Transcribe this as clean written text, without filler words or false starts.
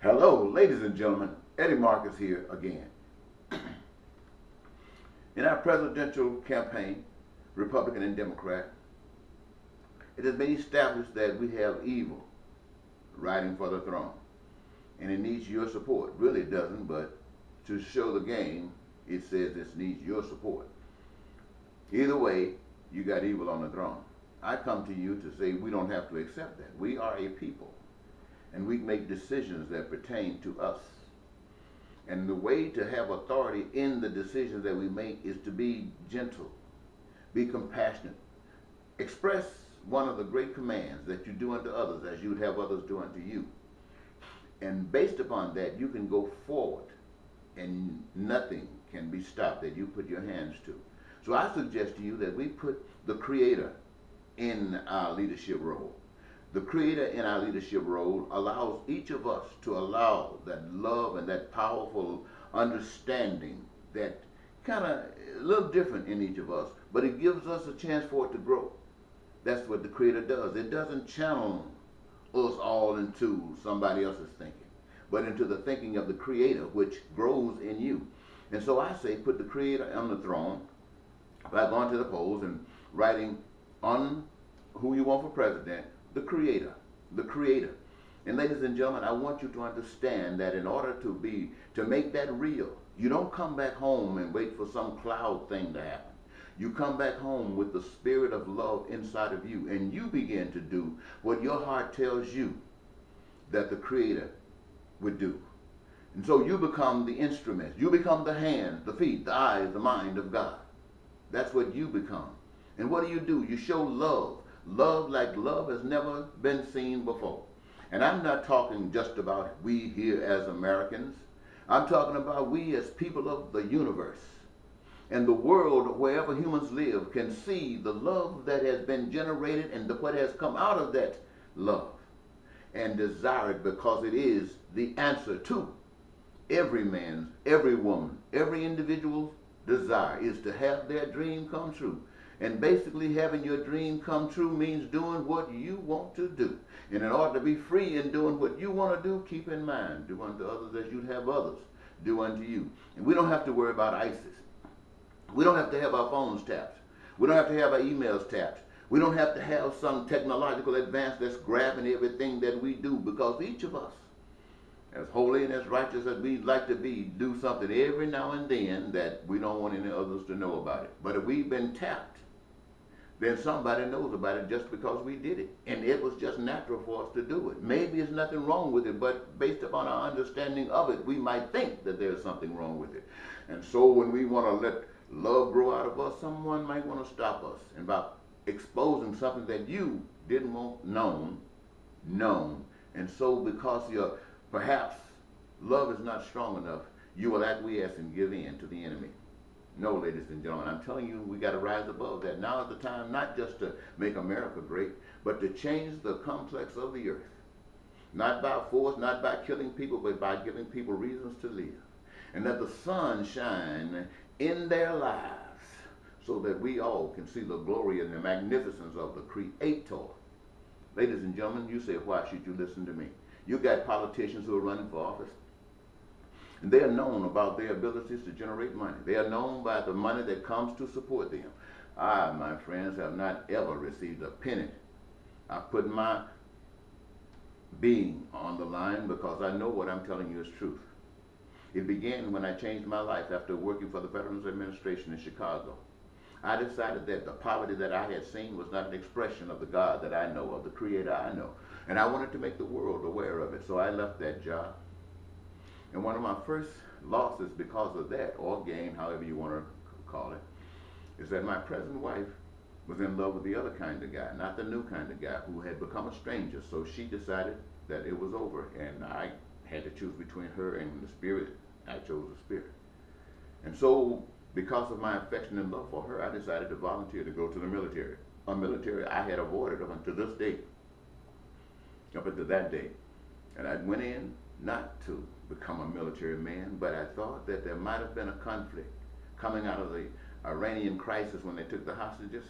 Hello, ladies and gentlemen. Eddie Marcus here again. In our presidential campaign, Republican and Democrat, it has been established that we have evil riding for the throne. And it needs your support. Really it doesn't, but to show the game, it says it needs your support. Either way, you got evil on the throne. I come to you to say we don't have to accept that. We are a people, and we make decisions that pertain to us. And the way to have authority in the decisions that we make is to be gentle, be compassionate, express one of the great commands that you do unto others as you would have others do unto you. And based upon that, you can go forward and nothing can be stopped that you put your hands to. So I suggest to you that we put the Creator in our leadership role. The Creator in our leadership role allows each of us to allow that love and that powerful understanding that kind of a little different in each of us, but it gives us a chance for it to grow. That's what the Creator does. It doesn't channel us all into somebody else's thinking, but into the thinking of the Creator, which grows in you. And so I say put the Creator on the throne by going to the polls and writing on who you want for president, the Creator, the Creator. And ladies and gentlemen, I want you to understand that in order to make that real, you don't come back home and wait for some cloud thing to happen. You come back home with the spirit of love inside of you, and you begin to do what your heart tells you that the Creator would do. And so you become the instrument. You become the hands, the feet, the eyes, the mind of God. That's what you become. And what do? You show love. Love like love has never been seen before. And I'm not talking just about we here as Americans. I'm talking about we as people of the universe. And the world, wherever humans live, can see the love that has been generated and what has come out of that love. And desire it because it is the answer to every man's, every woman, every individual's desire is to have their dream come true. And basically having your dream come true means doing what you want to do. And in order to be free in doing what you want to do, keep in mind, do unto others as you'd have others do unto you. And we don't have to worry about ISIS. We don't have to have our phones tapped. We don't have to have our emails tapped. We don't have to have some technological advance that's grabbing everything that we do, because each of us, as holy and as righteous as we'd like to be, do something every now and then that we don't want any others to know about it. But if we've been tapped, then somebody knows about it just because we did it. And it was just natural for us to do it. Maybe there's nothing wrong with it, but based upon our understanding of it, we might think that there's something wrong with it. And so when we want to let love grow out of us, someone might want to stop us. And by exposing something that you didn't want known. And so because your perhaps love is not strong enough, you will acquiesce and give in to the enemy. No, ladies and gentlemen, I'm telling you, we got to rise above that. Now is the time not just to make America great, but to change the complex of the earth. Not by force, not by killing people, but by giving people reasons to live. And let the sun shine in their lives so that we all can see the glory and the magnificence of the Creator. Ladies and gentlemen, you say, why should you listen to me? You got politicians who are running for office, and they are known about their abilities to generate money. They are known by the money that comes to support them. I, my friends, have not ever received a penny. I put my being on the line because I know what I'm telling you is truth. It began when I changed my life after working for the Veterans Administration in Chicago. I decided that the poverty that I had seen was not an expression of the God that I know, of the Creator I know. And I wanted to make the world aware of it, so I left that job. And one of my first losses because of that, or gain, however you want to call it, is that my present wife was in love with the other kind of guy, not the new kind of guy who had become a stranger. So she decided that it was over, and I had to choose between her and the spirit. I chose the spirit. And so because of my affection and love for her, I decided to volunteer to go to the military. A military I had avoided up until this day, up until that day. And I went in not to become a military man, but I thought that there might have been a conflict coming out of the Iranian crisis when they took the hostages.